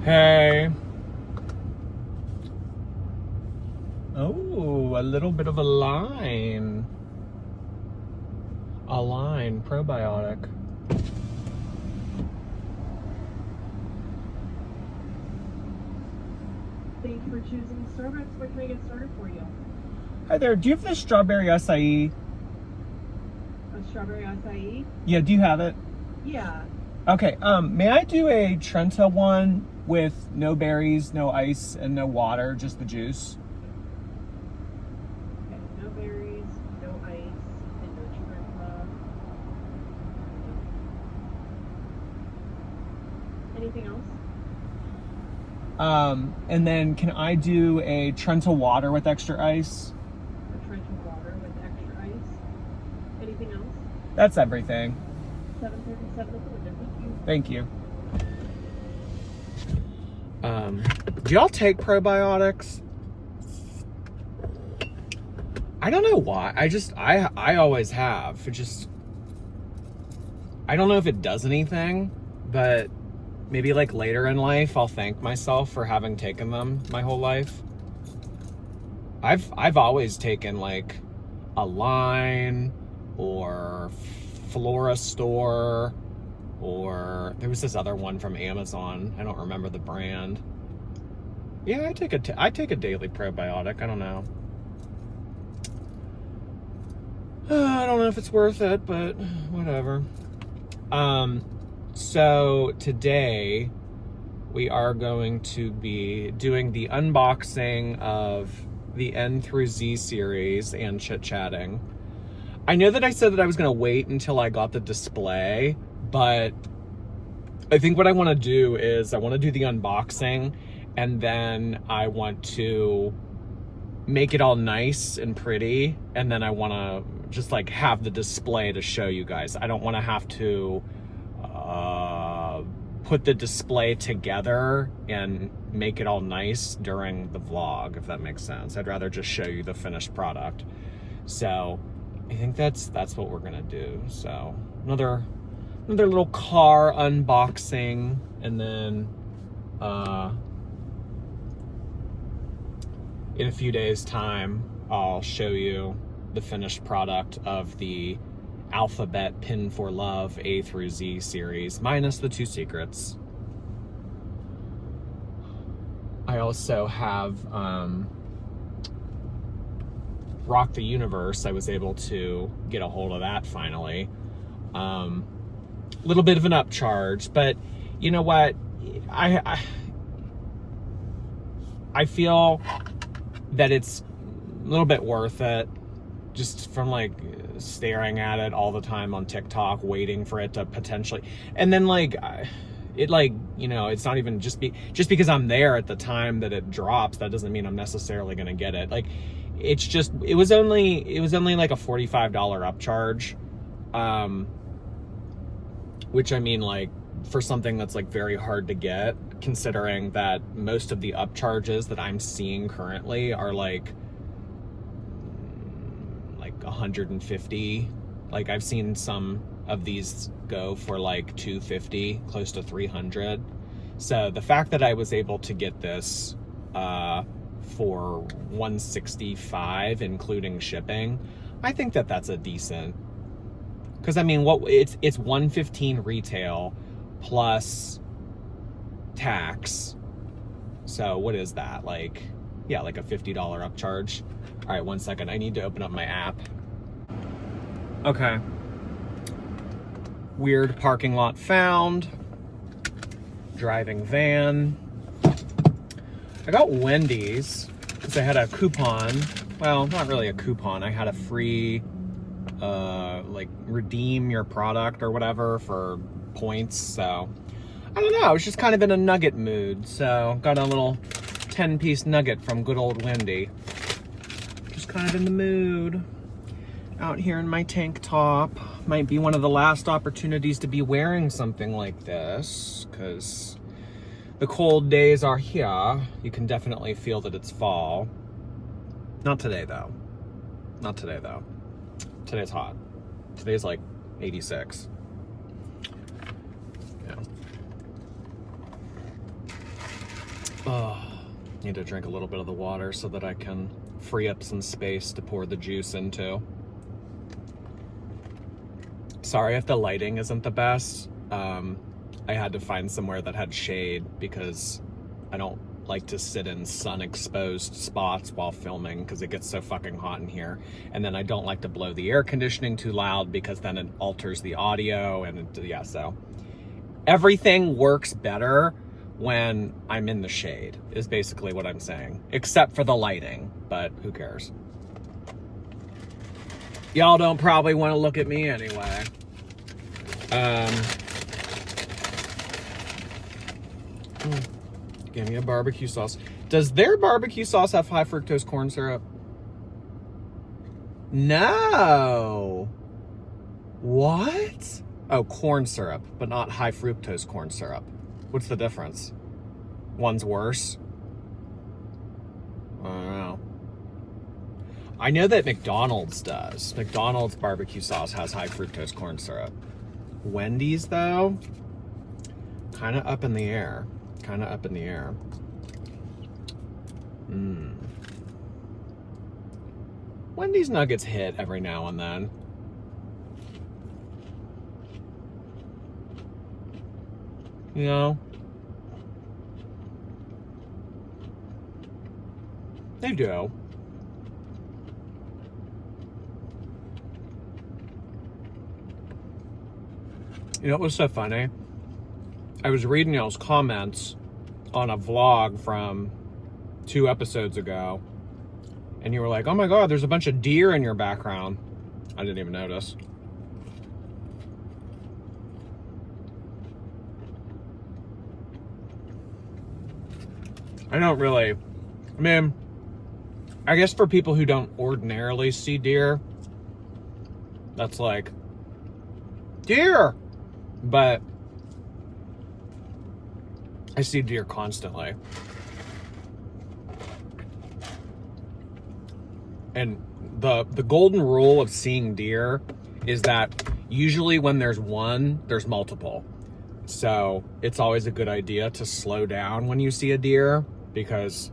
Hey. Oh, a little bit of a line. A line, probiotic. Thank you for choosing Starbucks. Where can I get started for you? Hi there, do you have the strawberry acai? A strawberry acai? Yeah, do you have it? Yeah. Okay, may I do a Trenta one with no berries, no ice, and no water, just the juice? Okay, no berries, no ice, and no Trenta. Anything else? And then can I do a Trenta water with extra ice? A Trenta water with extra ice. Anything else? That's everything. 737 Thank you. Thank you. Do y'all take probiotics? I don't know why. I always have. I don't know if it does anything, but maybe like later in life I'll thank myself for having taken them my whole life. I've always taken like a Line or Flora Store, or there was this other one from Amazon. I don't remember the brand. Yeah, I take a daily probiotic. I don't know. I don't know if it's worth it, but whatever. So today we are going to be doing the unboxing of the N through Z series and chit-chatting. I know that I said that I was going to wait until I got the display, but I think what I want to do is I want to do the unboxing, and then I want to make it all nice and pretty, and then I want to just like have the display to show you guys. I don't want to have to put the display together and make it all nice during the vlog, if that makes sense. I'd rather just show you the finished product. So I think that's what we're gonna do. So another little car unboxing, and then in a few days time I'll show you the finished product of the Alphabet Pin for Love A through Z series, minus the 2 secrets. I also have Rock the Universe. I was able to get a hold of that finally. Little bit of an upcharge, but you know what? I feel that it's a little bit worth it, just from like staring at it all the time on TikTok, waiting for it to potentially, and then like it, like, you know, it's not even just because I'm there at the time that it drops, that doesn't mean I'm necessarily gonna get it. Like, it's just, it was only like a $45 upcharge, which, I mean, like, for something that's like very hard to get, considering that most of the upcharges that I'm seeing currently are like 150. Like, I've seen some of these go for like 250, close to 300. So the fact that I was able to get this for 165 including shipping, I think that that's a decent, because I mean, what it's 115 retail plus tax. So what is that, like, yeah, like a $50 upcharge. All right, one second, I need to open up my app. Okay. Weird parking lot found. Driving van. I got Wendy's because I had a coupon. Well, not really a coupon. I had a free, like, redeem your product or whatever for points. So, I don't know. I was just kind of in a nugget mood. So, got a little 10-piece nugget from good old Wendy. Just kind of in the mood. Out here in my tank top. Might be one of the last opportunities to be wearing something like this, because the cold days are here. You can definitely feel that it's fall. Not today, though. Not today, though. Today's hot. Today's like 86. Yeah. Oh, need to drink a little bit of the water so that I can free up some space to pour the juice into. Sorry if the lighting isn't the best. I had to find somewhere that had shade because I don't like to sit in sun-exposed spots while filming because it gets so fucking hot in here. And then I don't like to blow the air conditioning too loud because then it alters the audio. And yeah, so everything works better when I'm in the shade is basically what I'm saying, except for the lighting, but who cares? Y'all don't probably want to look at me anyway. Give me a barbecue sauce. Does their barbecue sauce have high fructose corn syrup? No. What? Oh, corn syrup, but not high fructose corn syrup. What's the difference? One's worse? I don't know. I know that McDonald's does. McDonald's barbecue sauce has high fructose corn syrup. Wendy's, though, kind of up in the air. Kind of up in the air. Wendy's nuggets hit every now and then. You know? They do. You know what was so funny? I was reading y'all's comments on a vlog from 2 episodes ago, and you were like, oh my god, there's a bunch of deer in your background. I didn't even notice. I don't really, I mean, I guess for people who don't ordinarily see deer, that's like, deer! But I see deer constantly. And the golden rule of seeing deer is that usually when there's one, there's multiple. So it's always a good idea to slow down when you see a deer, because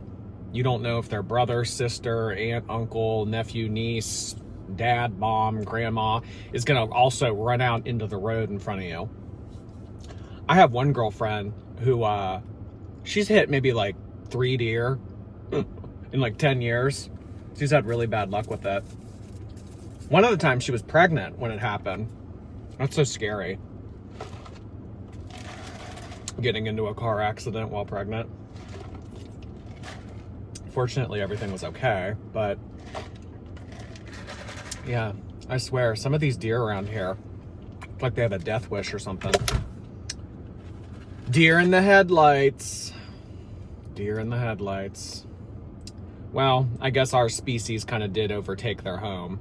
you don't know if their brother, sister, aunt, uncle, nephew, niece, dad, mom, grandma is gonna also run out into the road in front of you. I have one girlfriend who, she's hit maybe like 3 deer in like 10 years. She's had really bad luck with it. One of the times she was pregnant when it happened. That's so scary. Getting into a car accident while pregnant. Fortunately, everything was okay, but yeah, I swear, some of these deer around here, it's like they have a death wish or something. Deer in the headlights. Deer in the headlights. Well, I guess our species kind of did overtake their home.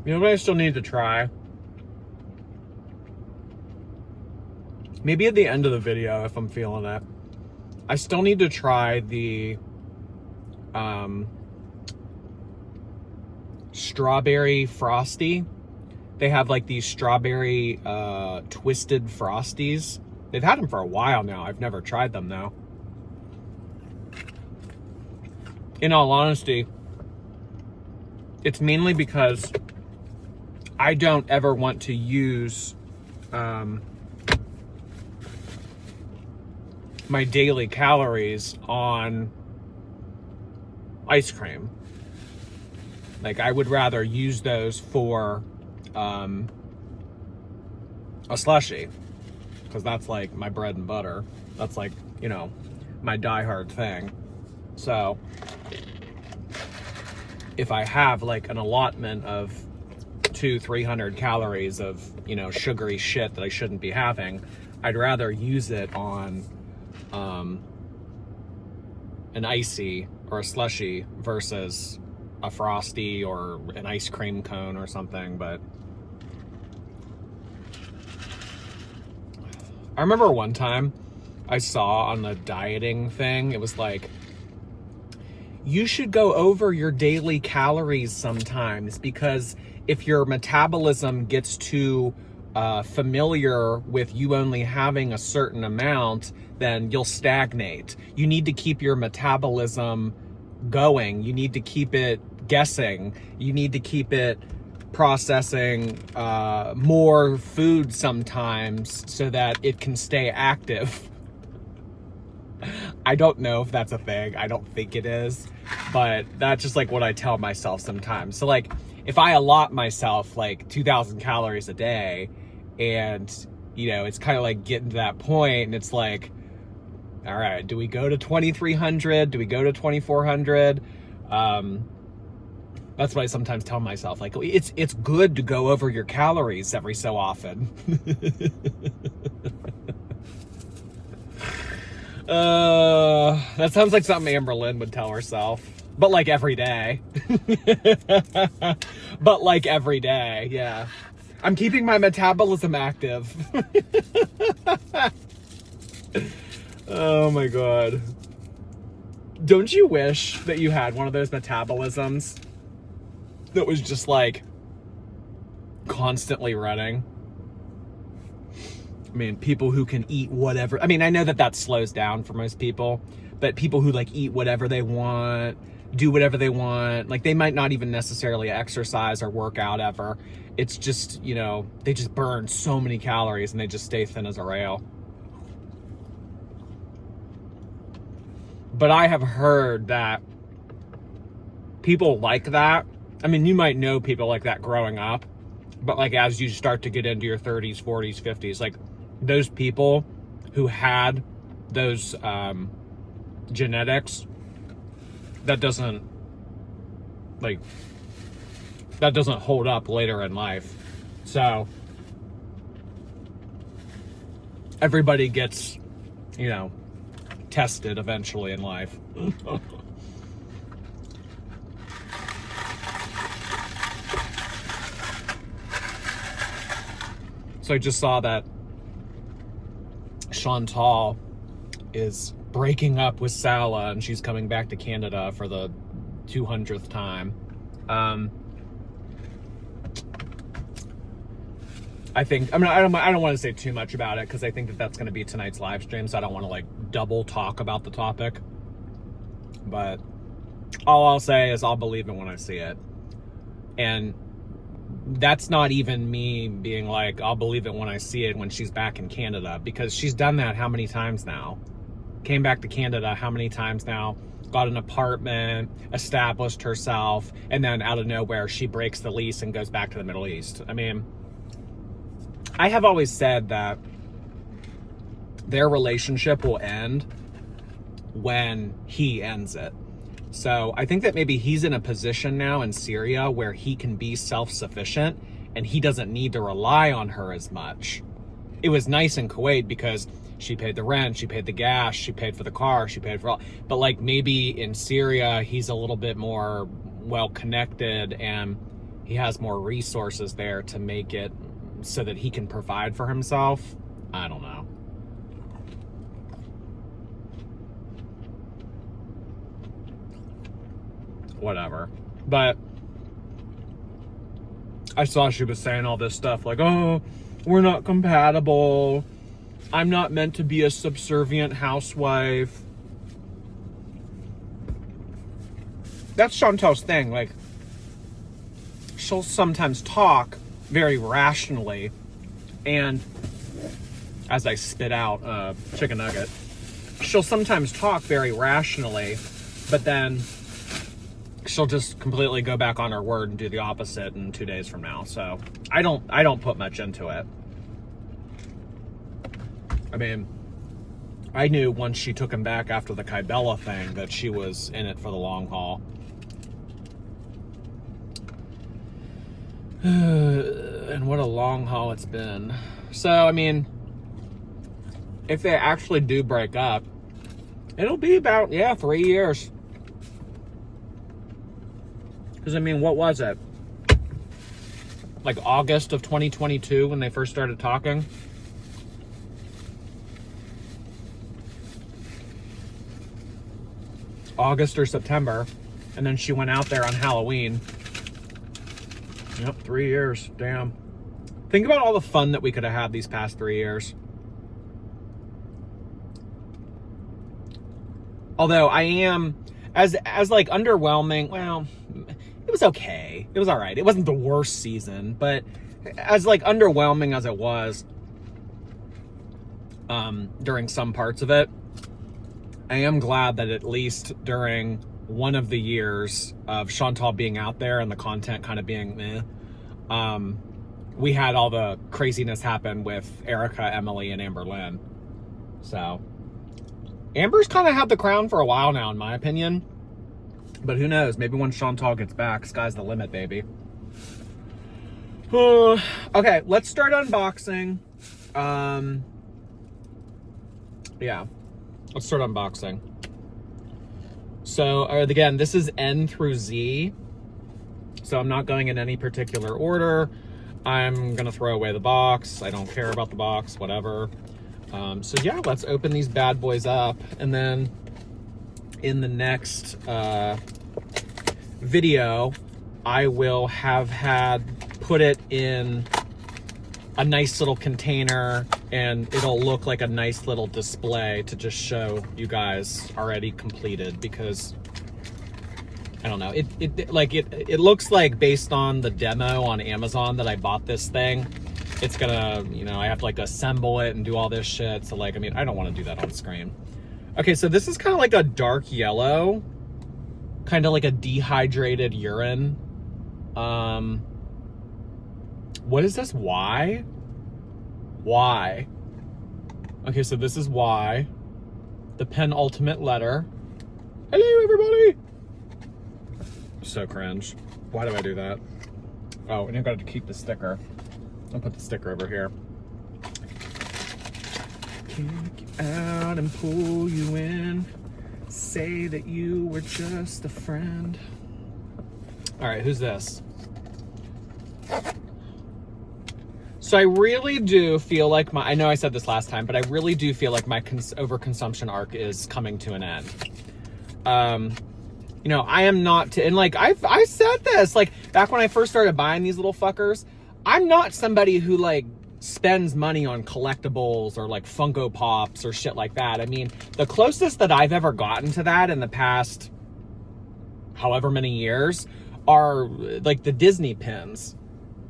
You know what I still need to try? Maybe at the end of the video, if I'm feeling it. I still need to try the strawberry frosty. They have like these strawberry twisted frosties. They've had them for a while now. I've never tried them though. In all honesty, it's mainly because I don't ever want to use my daily calories on ice cream. Like, I would rather use those for a slushie, because that's like my bread and butter. That's like, you know, my diehard thing. So if I have like an allotment of 200-300 calories of, you know, sugary shit that I shouldn't be having, I'd rather use it on an icy or a slushie versus a frosty or an ice cream cone or something. But I remember one time I saw on the dieting thing, it was like, you should go over your daily calories sometimes, because if your metabolism gets too familiar with you only having a certain amount, then you'll stagnate. You need to keep your metabolism going. You need to keep it guessing. You need to keep it processing more food sometimes so that it can stay active. I don't know if that's a thing. I don't think it is, but that's just like what I tell myself sometimes. So like if I allot myself like 2,000 calories a day, and you know, it's kind of like getting to that point and it's like, all right, do we go to 2,300? Do we go to 2,400? That's what I sometimes tell myself. Like, it's good to go over your calories every so often. That sounds like something Amberlynn would tell herself. But like every day. But like every day, yeah. I'm keeping my metabolism active. Oh my God. Don't you wish that you had one of those metabolisms that was just like constantly running? I mean, people who can eat whatever. I mean, I know that slows down for most people, but people who like eat whatever they want, do whatever they want, like they might not even necessarily exercise or work out ever. It's just, you know, they just burn so many calories and they just stay thin as a rail. But I have heard that people like that. I mean, you might know people like that growing up, but like as you start to get into your 30s, 40s, 50s, like those people who had those genetics, that doesn't hold up later in life. So everybody gets, you know, tested eventually in life. So I just saw that Chantal is breaking up with Salah and she's coming back to Canada for the 200th time. I think, I mean, I don't want to say too much about it because I think that that's going to be tonight's live stream, so I don't want to like double talk about the topic. But all I'll say is I'll believe it when I see it. And that's not even me being like, I'll believe it when I see it when she's back in Canada, because she's done that how many times now? Came back to Canada how many times now? Got an apartment, established herself, and then out of nowhere she breaks the lease and goes back to the Middle East. I mean, I have always said that their relationship will end when he ends it. So I think that maybe he's in a position now in Syria where he can be self-sufficient and he doesn't need to rely on her as much. It was nice in Kuwait because she paid the rent, she paid the gas, she paid for the car, she paid for all. But like maybe in Syria, he's a little bit more well-connected and he has more resources there to make it so that he can provide for himself. I don't know. Whatever. But I saw she was saying all this stuff like, oh, we're not compatible. I'm not meant to be a subservient housewife. That's Chantal's thing. Like, she'll sometimes talk very rationally, and as I spit out a chicken nugget, she'll sometimes talk very rationally, but then she'll just completely go back on her word and do the opposite in 2 days from now. So I don't put much into it. I mean, I knew once she took him back after the Kybella thing that she was in it for the long haul. And what a long haul it's been. So, I mean, if they actually do break up, it'll be about, 3 years. Because, I mean, what was it? Like August of 2022 when they first started talking? August or September. And then she went out there on Halloween. Yep, 3 years. Damn. Think about all the fun that we could have had these past 3 years. Although I am, as like underwhelming, well, it was okay. It was all right. It wasn't the worst season, but as like underwhelming as it was during some parts of it, I am glad that at least during one of the years of Chantal being out there and the content kind of being meh, we had all the craziness happen with Erica, Emily, and Amber Lynn. So Amber's kind of had the crown for a while now, in my opinion. But who knows? Maybe when Chantal gets back, sky's the limit, baby. Okay, let's start unboxing. Yeah, let's start unboxing. So, again, this is N through Z. So I'm not going in any particular order. I'm going to throw away the box. I don't care about the box, whatever. So yeah, let's open these bad boys up. And then in the next video, I will have put it in a nice little container, and it'll look like a nice little display to just show you guys already completed, because I don't know, it looks like, based on the demo on Amazon that I bought this thing, it's gonna, you know, I have to like assemble it and do all this shit. So like, I mean, I don't want to do that on screen. Okay, so this is kind of like a dark yellow, kind of like a dehydrated urine. What is this? Y? Y. Okay, so this is Y. The penultimate letter. Hello, everybody! So cringe. Why do I do that? Oh, and I've got to keep the sticker. I'll put the sticker over here. Kick you out and pull you in. Say that you were just a friend. All right, who's this? So I really do feel like I know I said this last time, but I really do feel like my overconsumption arc is coming to an end. You know, I am not, and like, I said this, like, back when I first started buying these little fuckers, I'm not somebody who, like, spends money on collectibles or, like, Funko Pops or shit like that. I mean, the closest that I've ever gotten to that in the past however many years are, like, the Disney pins.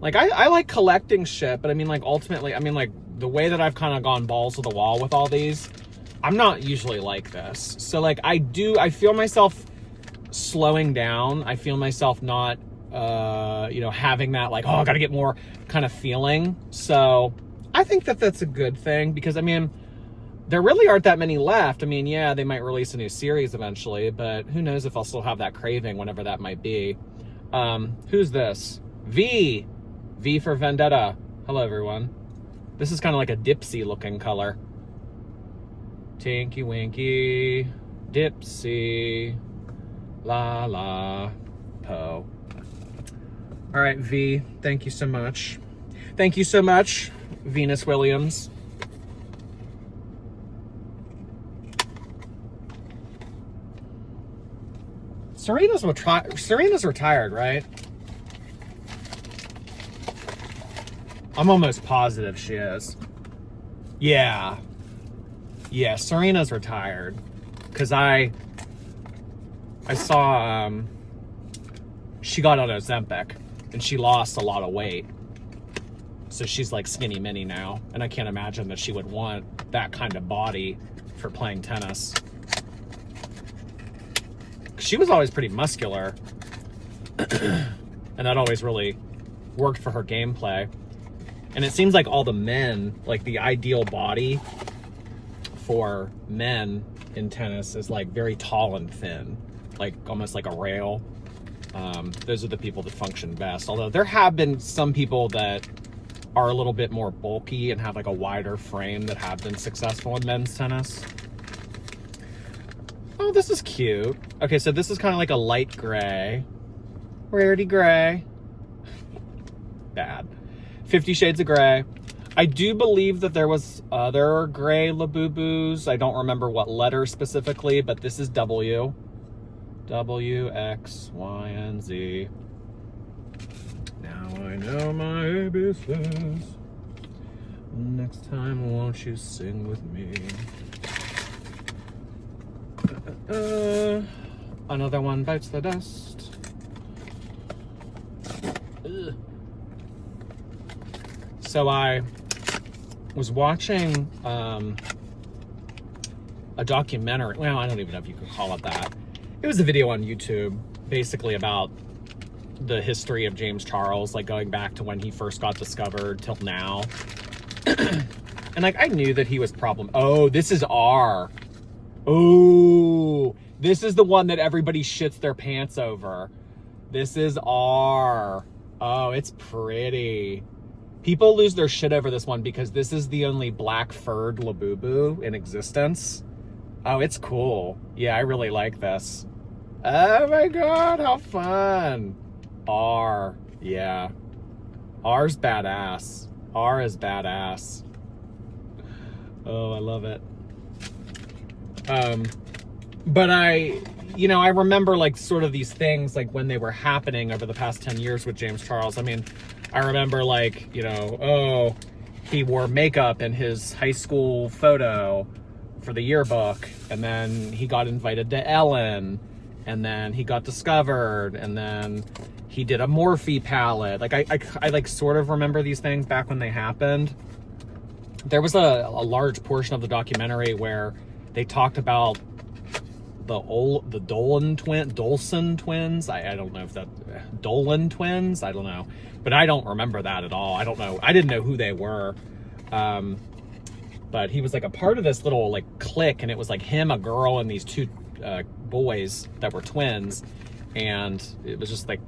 Like, I like collecting shit, but I mean, like, ultimately, I mean, like, the way that I've kind of gone balls to the wall with all these, I'm not usually like this. So, like, I feel myself slowing down. I feel myself not, you know, having that, like, oh, I gotta get more kind of feeling. So I think that that's a good thing, because, I mean, there really aren't that many left. I mean, yeah, they might release a new series eventually, but who knows if I'll still have that craving whenever that might be. Who's this? V for Vendetta. Hello, everyone. This is kind of like a Dipsy looking color. Tinky Winky, Dipsy, la la, po. All right, V, thank you so much. Thank you so much, Venus Williams. Serena's retired, right? I'm almost positive she is. Yeah. Yeah, Serena's retired. Because I saw she got on Ozempic and she lost a lot of weight. So she's like skinny mini now. And I can't imagine that she would want that kind of body for playing tennis. She was always pretty muscular. And that always really worked for her gameplay. And it seems like all the men, like the ideal body for men in tennis is like very tall and thin, like almost like a rail. Those are the people that function best. Although there have been some people that are a little bit more bulky and have like a wider frame that have been successful in men's tennis. Oh, this is cute. Okay, so this is kind of like a light gray. Rarity gray. Bad. 50 Shades of Grey. I do believe that there was other gray Labubus. I don't remember what letter specifically, but this is W. W, X, Y, and Z. Now I know my ABCs. Next time, won't you sing with me? Another one bites the dust. Ugh. So I was watching a documentary. Well, I don't even know if you could call it that. It was a video on YouTube, basically about the history of James Charles, like going back to when he first got discovered till now. And like, I knew that he was Oh, this is R. Oh, this is the one that everybody shits their pants over. This is R. Oh, it's pretty. People lose their shit over this one because this is the only black furred Labubu in existence. Oh, it's cool. Yeah, I really like this. Oh my God, how fun. R, yeah. R's badass. R is badass. Oh, I love it. But I remember like sort of these things like when they were happening over the past 10 years with James Charles. I mean, I remember like, oh, he wore makeup in his high school photo for the yearbook, and then he got invited to Ellen, and then he got discovered, and then he did a Morphe palette. Like I like sort of remember these things back when they happened. There was a large portion of the documentary where they talked about the Dolson twins. I don't know if that Dolan twins. I don't know, but I don't remember that at all. I don't know. I didn't know who they were. But he was like a part of this little like clique, and it was like him, a girl, and these two boys that were twins, and it was just like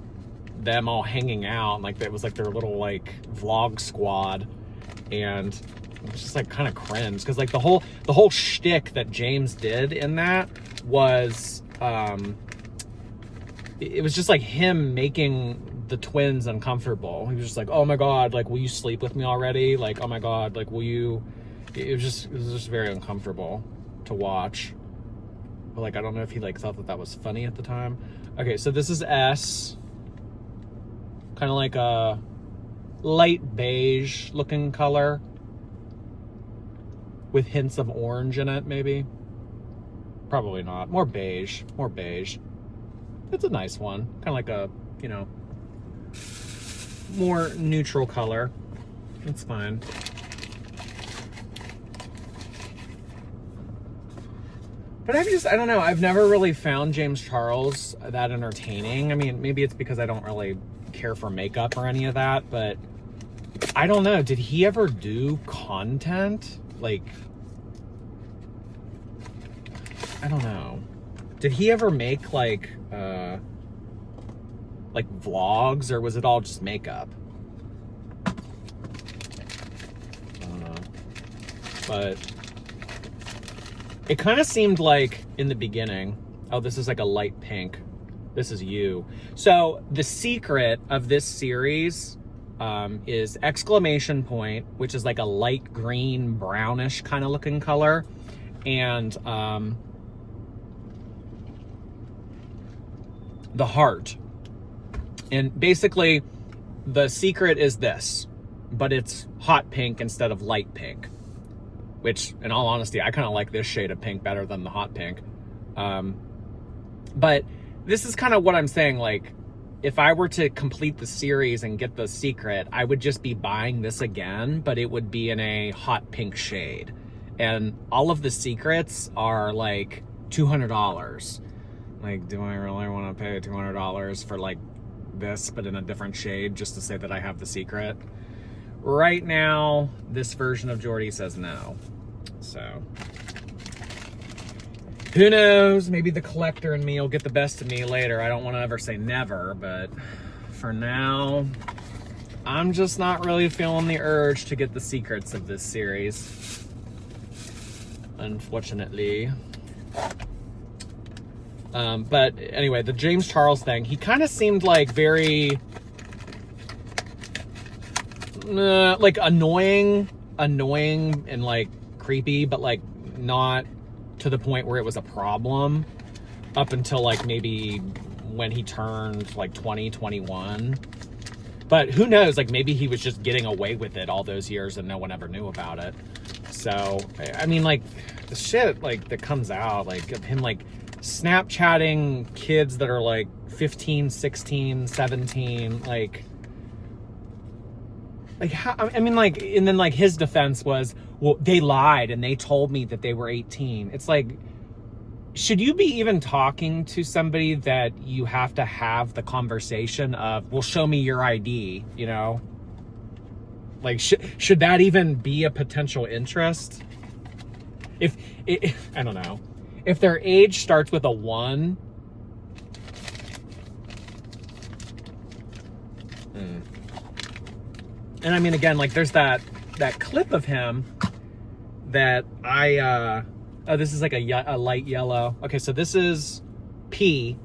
them all hanging out, and like it was like their little like vlog squad, and it was just like kind of cringe because like the whole shtick that James did in that was it was just like him making the twins uncomfortable. He was just like, oh my God, like, will you sleep with me already? Like, oh my God, like, will you? It was just very uncomfortable to watch. But like, I don't know if he like thought that was funny at the time. Okay, so this is S. Kind of like a light beige looking color with hints of orange in it, maybe. Probably not. More beige. More beige. It's a nice one. Kind of like a, more neutral color. It's fine. But I don't know. I've never really found James Charles that entertaining. I mean, maybe it's because I don't really care for makeup or any of that, but I don't know. Did he ever do content? Like, I don't know. Did he ever make like vlogs, or was it all just makeup? I don't know. But it kind of seemed like in the beginning, oh, this is like a light pink. This is you. So the secret of this series is exclamation point, which is like a light green, brownish kind of looking color. And the heart. And basically the secret is this, but it's hot pink instead of light pink, which in all honesty, I kind of like this shade of pink better than the hot pink. But this is kind of what I'm saying. Like, if I were to complete the series and get the secret, I would just be buying this again, but it would be in a hot pink shade. And all of the secrets are like $200. Like, do I really want to pay $200 for like this, but in a different shade, just to say that I have the secret? Right now, this version of Jordy says no. So, who knows? Maybe the collector in me will get the best of me later. I don't want to ever say never, but for now, I'm just not really feeling the urge to get the secrets of this series, unfortunately. But anyway, the James Charles thing, he kind of seemed like very like annoying and like creepy, but like not to the point where it was a problem. up until like maybe when he turned like 20, 21. But who knows, like maybe he was just getting away with it all those years and no one ever knew about it. So, I mean, like, the shit, like, that comes out, like, of him, like, Snapchatting kids that are, like, 15, 16, 17, like, how, I mean, like, and then, like, his defense was, well, they lied and they told me that they were 18. It's like, should you be even talking to somebody that you have to have the conversation of, well, show me your ID, you know? Like, should that even be a potential interest? If I don't know. If their age starts with a 1. And I mean, again, like, there's that clip of him that oh, this is like a light yellow. Okay, so this is P.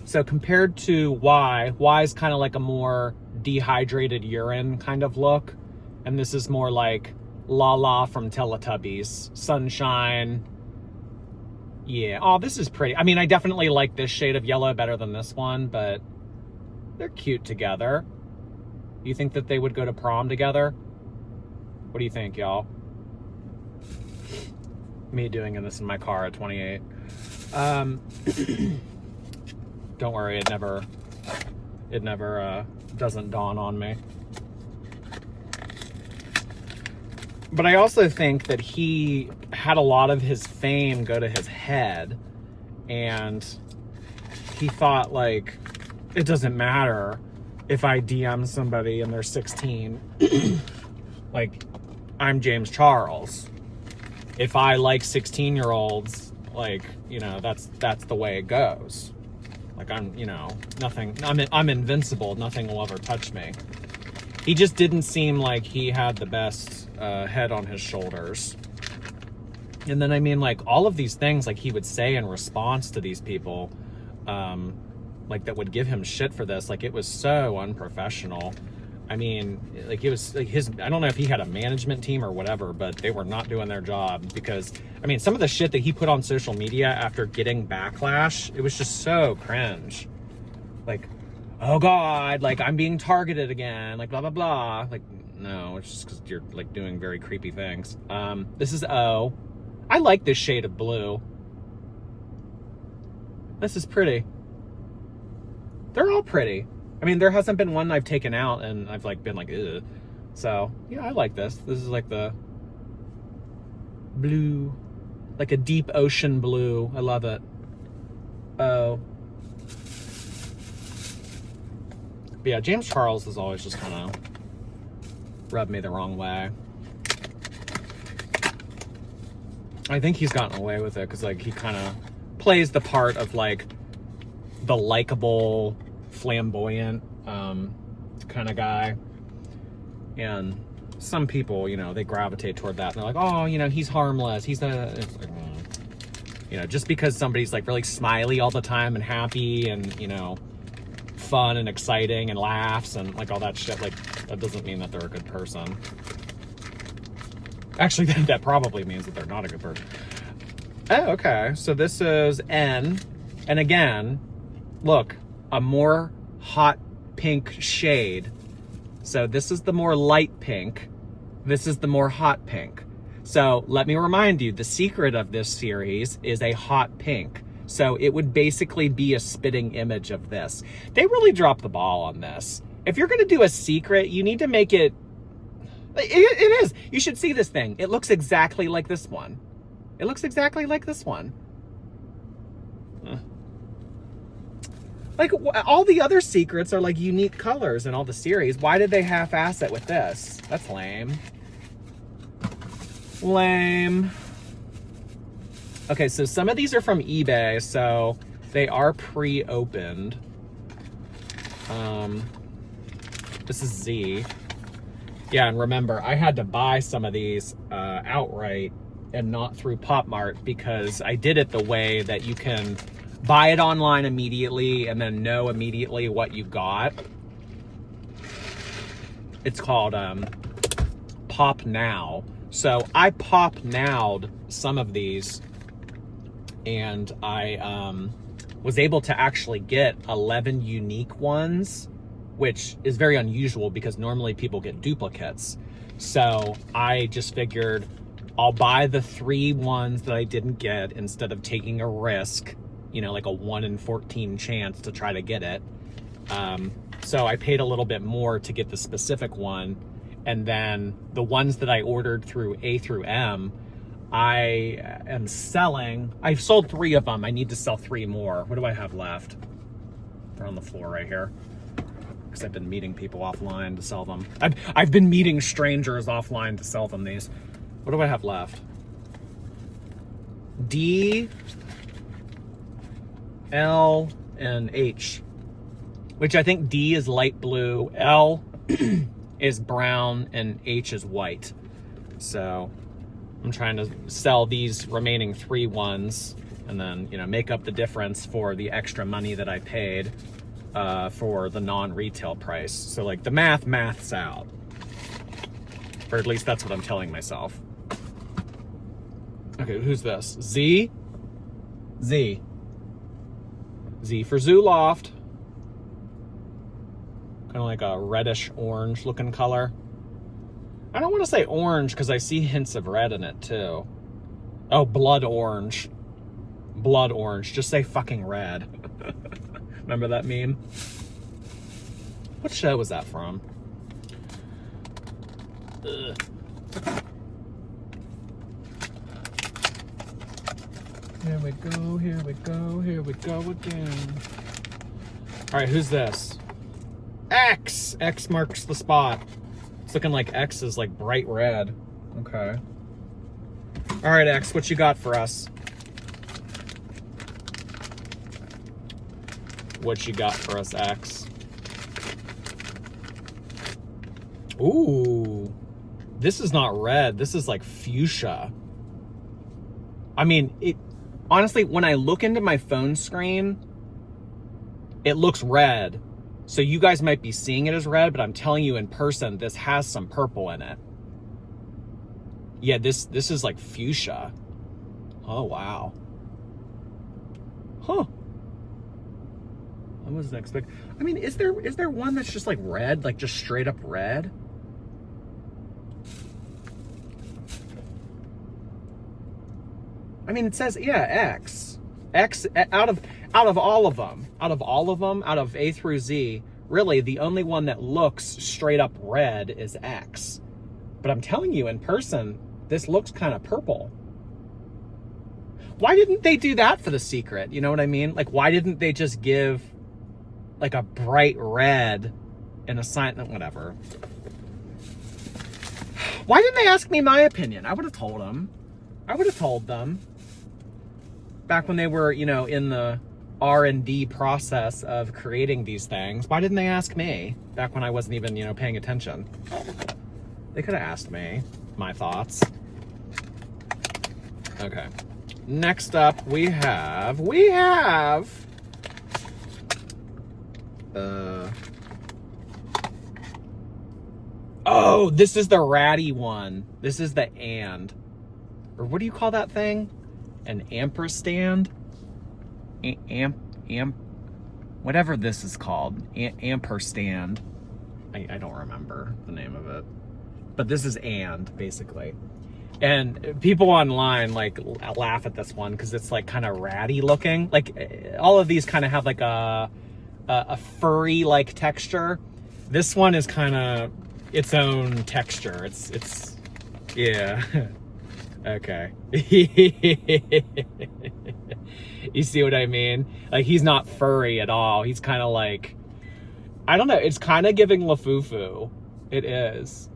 So compared to Y is kind of like a more dehydrated urine kind of look. And this is more like Lala from Teletubbies. Sunshine. Yeah. Oh, this is pretty. I mean, I definitely like this shade of yellow better than this one, but they're cute together. You think that they would go to prom together? What do you think, y'all? Me doing this in my car at 28. Don't worry, it never doesn't dawn on me. But I also think that he had a lot of his fame go to his head, and he thought, like, it doesn't matter if I DM somebody and they're 16. Like, I'm James Charles. If I like 16-year-olds, like, you know, that's the way it goes. Like, I'm, you know, I'm invincible. Nothing will ever touch me. He just didn't seem like he had the best head on his shoulders. And then, I mean, like, all of these things, like, he would say in response to these people, like, that would give him shit for this, like, it was so unprofessional. I mean, like, it was, like, I don't know if he had a management team or whatever, but they were not doing their job, because, I mean, some of the shit that he put on social media after getting backlash, it was just so cringe. Like, oh God, like, I'm being targeted again, like, blah, blah, blah. Like, no, it's just because you're, like, doing very creepy things. This is O. I like this shade of blue. This is pretty. They're all pretty. I mean, there hasn't been one I've taken out and I've, like, been like, ugh. So, yeah, I like this. This is like the blue, like a deep ocean blue. I love it. Oh. But yeah, James Charles has always just kind of rubbed me the wrong way. I think he's gotten away with it because, like, he kind of plays the part of, like, the likable, flamboyant kind of guy. And some people, you know, they gravitate toward that. And they're like, oh, you know, he's harmless. He's it's like, you know, just because somebody's, like, really smiley all the time and happy and, you know, fun and exciting and laughs and, like, all that shit, like, that doesn't mean that they're a good person. Actually, that probably means that they're not a good person. Oh, okay. So this is N. And again, look, a more hot pink shade. So this is the more light pink. This is the more hot pink. So let me remind you, the secret of this series is a hot pink. So it would basically be a spitting image of this. They really dropped the ball on this. If you're going to do a secret, you need to make it... It is. You should see this thing. It looks exactly like this one. It looks exactly like this one. Like, all the other secrets are, like, unique colors in all the series. Why did they half-ass it with this? That's lame. Lame. Okay, so some of these are from eBay, so they are pre-opened. This is Z. Yeah, and remember, I had to buy some of these outright and not through Pop Mart because I did it the way that you can buy it online immediately and then know immediately what you got. It's called Pop Now. So I Pop Now'd some of these, and I was able to actually get 11 unique ones, which is very unusual because normally people get duplicates. So I just figured I'll buy the 3 ones that I didn't get instead of taking a risk, you know, like a 1 in 14 chance to try to get it. So I paid a little bit more to get the specific one. And then the ones that I ordered through A through M, I am selling. I've sold 3 of them. I need to sell 3 more. What do I have left? They're on the floor right here. Because I've been meeting people offline to sell them. I've been meeting strangers offline to sell them these. What do I have left? D, L, and H. Which I think D is light blue, L is brown, and H is white. So I'm trying to sell these remaining 3 ones and then, you know, make up the difference for the extra money that I paid for the non-retail price. So like the maths out. Or at least that's what I'm telling myself. Okay, who's this? Z? Z. Z for Zooloft. Kind of like a reddish orange looking color. I don't want to say orange because I see hints of red in it too. Oh, blood orange. Blood orange. Just say fucking red. Remember that meme? What show was that from? Ugh. Here we go, here we go, here we go again. All right, who's this? X! X marks the spot. It's looking like X is like bright red. Okay. All right, X, what you got for us? What you got for us, X? Ooh. This is not red. This is like fuchsia. I mean, honestly, when I look into my phone screen, it looks red. So you guys might be seeing it as red, but I'm telling you in person, this has some purple in it. Yeah, this is like fuchsia. Oh, wow. Huh. I wasn't expecting. I mean, is there one that's just like red, like just straight up red? I mean, it says, yeah, X. X out of all of them, out of A through Z, really the only one that looks straight up red is X. But I'm telling you, in person, this looks kind of purple. Why didn't they do that for the secret? You know what I mean? Like, why didn't they just give like a bright red and a sign, whatever. Why didn't they ask me my opinion? I would have told them. I would have told them. Back when they were, you know, in the R&D process of creating these things. Why didn't they ask me? Back when I wasn't even, you know, paying attention. They could have asked me my thoughts. Okay. Next up, we have oh, this is the ratty one. This is the or what do you call that thing? An ampersand? Whatever this is called. Ampersand. I don't remember the name of it. But this is basically. And people online like laugh at this one because it's like kind of ratty looking. Like all of these kind of have like a furry like texture. This one is kind of its own texture. It's yeah. Okay. You see what I mean? Like he's not furry at all. He's kind of like, I don't know. It's kind of giving Lafufu. It is.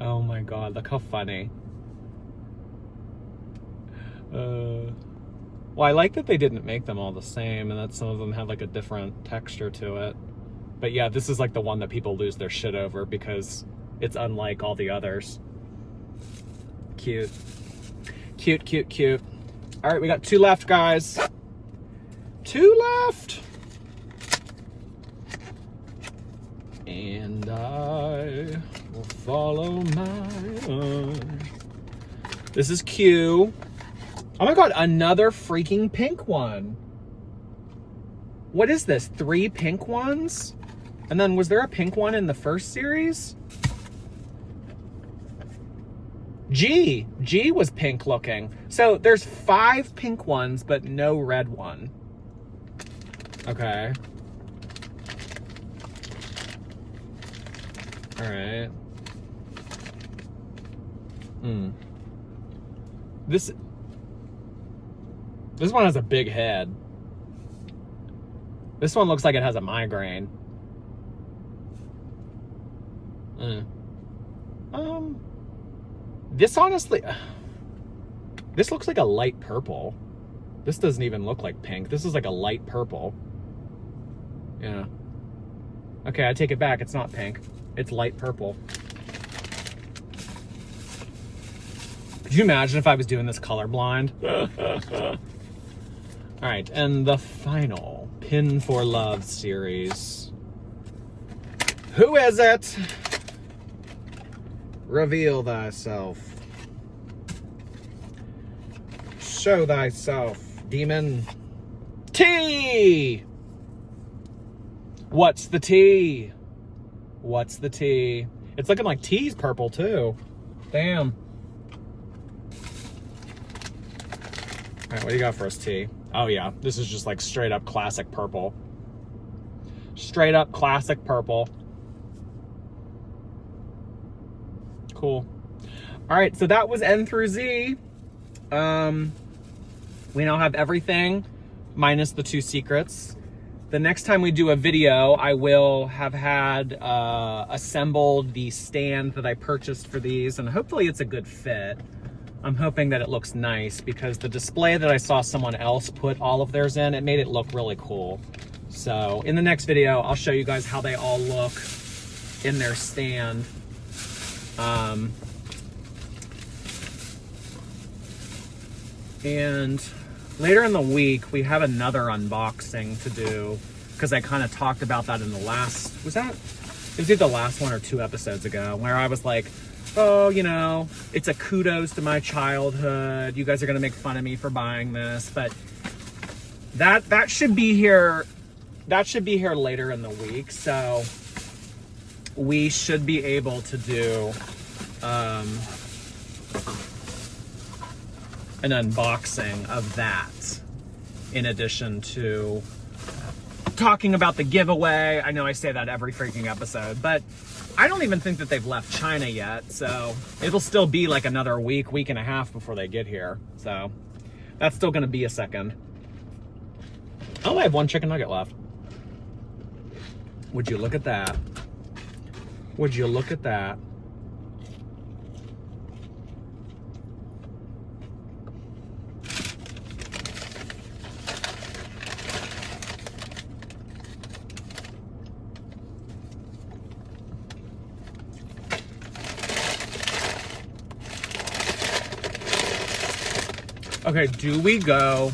Oh my God, look how funny. Well, I like that they didn't make them all the same and that some of them have like a different texture to it. But yeah, this is like the one that people lose their shit over because it's unlike all the others. Cute. Cute, cute, cute. All right, we got 2 left, guys. 2 left. And I will follow my own. This is Q. Oh my God, another freaking pink one. What is this? 3 pink ones? And then was there a pink one in the first series? G was pink looking. So there's 5 pink ones, but no red one. Okay. All right. This one has a big head. This one looks like it has a migraine. This honestly, this looks like a light purple. This doesn't even look like pink. This is like a light purple. Yeah. Okay, I take it back. It's not pink. It's light purple. Could you imagine if I was doing this colorblind? All right, and the final Pin for Love series. Who is it? Reveal thyself. Show thyself, demon. T! What's the T? What's the T? It's looking like T's purple too. Damn. All right, what do you got for us, T? Oh yeah, this is just like straight up classic purple. Straight up classic purple. Cool. All right, so that was N through Z. We now have everything minus the 2 secrets. The next time we do a video, I will have had assembled the stand that I purchased for these, and hopefully it's a good fit. I'm hoping that it looks nice because the display that I saw someone else put all of theirs in, it made it look really cool. So in the next video, I'll show you guys how they all look in their stand. And later in the week, we have another unboxing to do because I kind of talked about that in the last, it was either the last 1 or 2 episodes ago, where I was like, oh, you know, it's a kudos to my childhood. You guys are going to make fun of me for buying this, but that should be here. That should be here later in the week. So we should be able to do an unboxing of that in addition to talking about the giveaway. I know I say that every freaking episode, but I don't even think that they've left China yet, so it'll still be like another week and a half before they get here. So that's still gonna be a second. Oh, I have 1 chicken nugget left. Would you look at that? Would you look at that? Okay, do we go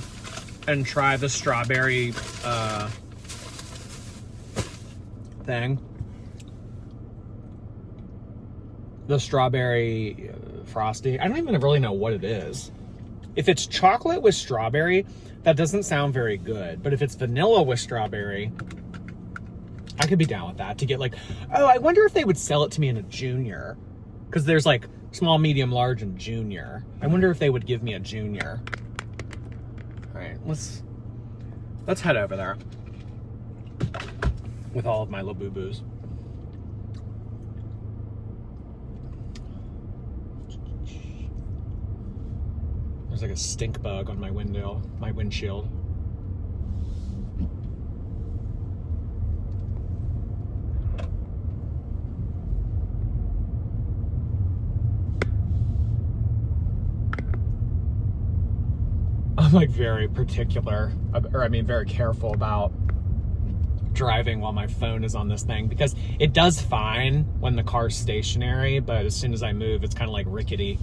and try the strawberry thing? The strawberry frosty? I don't even really know what it is. If it's chocolate with strawberry, that doesn't sound very good. But if it's vanilla with strawberry, I could be down with that. To get like, oh, I wonder if they would sell it to me in a junior. Because there's like small, medium, large, and junior. I wonder if they would give me a junior. All right, let's head over there with all of my little boo-boos. There's like a stink bug on my windshield. I'm like very particular, or I mean very careful about driving while my phone is on this thing, because it does fine when the car's stationary, but as soon as I move, it's kind of like rickety.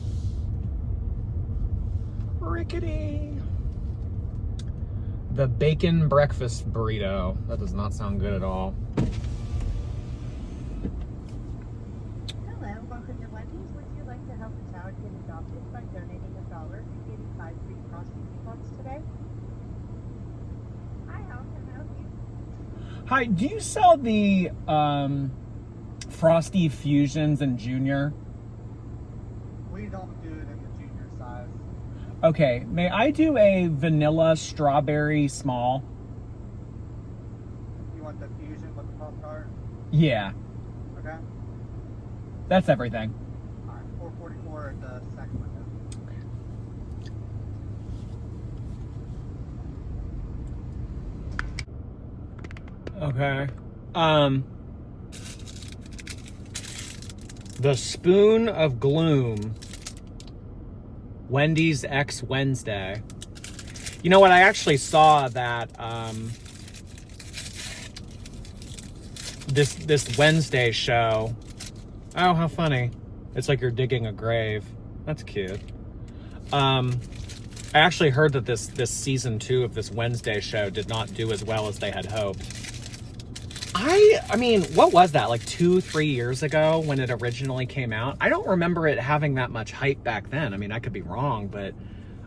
Rickety. The bacon breakfast burrito. That does not sound good at all. Hello, welcome to Wendy's. Would you like to help a child get adopted by donating $1 and getting $5 5 Creek Frosty coupons today. Hi, how can I help you? Hi, do you sell the Frosty Fusions and Junior? We don't do it in the junior size. Okay, may I do a vanilla strawberry small? You want the fusion with the Pop-Tart? Yeah, Okay. that's everything. All right, 444 at the second window. Okay. The Spoon of Gloom. Wendy's X Wednesday. You know what? I actually saw that this Wednesday show. Oh, how funny! It's like you're digging a grave. That's cute. I actually heard that this season 2 of this Wednesday show did not do as well as they had hoped. I mean, what was that, like 2-3 years ago when it originally came out? I don't remember it having that much hype back then. I mean, I could be wrong, but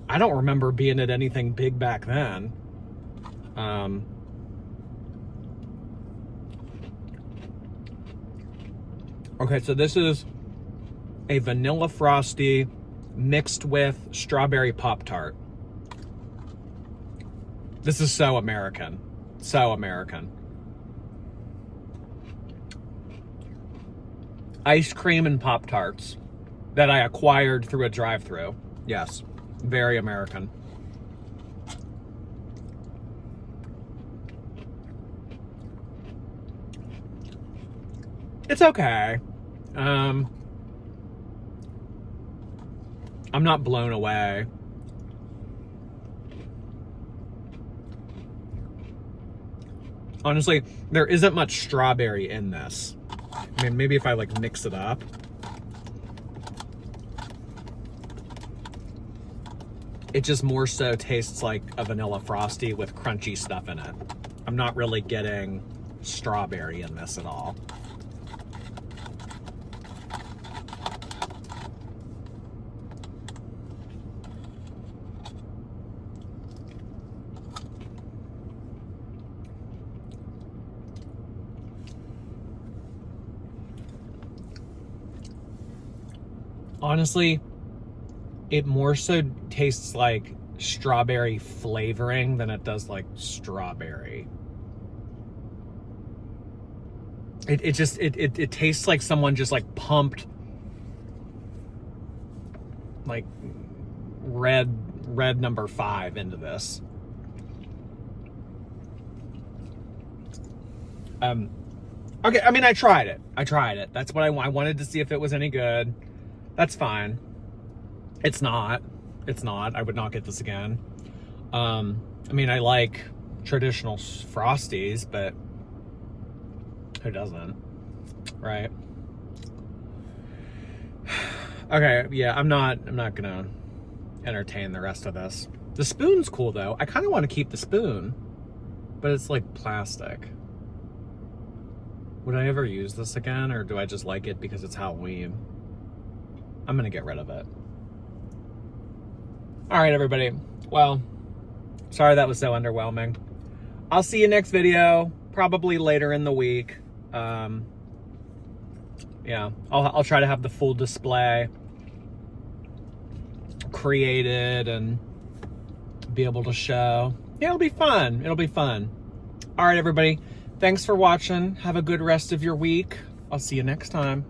I don't remember being at anything big back then. Okay, so this is a vanilla Frosty mixed with strawberry Pop-Tart. This is so American. So American. Ice cream and Pop-Tarts that I acquired through a drive-thru. Yes, very American. It's okay. I'm not blown away. Honestly, there isn't much strawberry in this. I mean, maybe if I like mix it up. It just more so tastes like a vanilla Frosty with crunchy stuff in it. I'm not really getting strawberry in this at all. Honestly, it more so tastes like strawberry flavoring than it does like strawberry. It tastes like someone just like pumped like red number 5 into this. Okay, I mean, I tried it. That's what I wanted to see if it was any good. That's fine. It's not. I would not get this again. I mean, I like traditional Frosties, but who doesn't? Right? Okay, yeah, I'm not gonna entertain the rest of this. The spoon's cool though. I kind of want to keep the spoon, but it's like plastic. Would I ever use this again, or do I just like it because it's Halloween? I'm gonna get rid of it. All right, everybody. Well, sorry that was so underwhelming. I'll see you next video, probably later in the week. Yeah, I'll try to have the full display created and be able to show. Yeah, it'll be fun. It'll be fun. All right, everybody. Thanks for watching. Have a good rest of your week. I'll see you next time.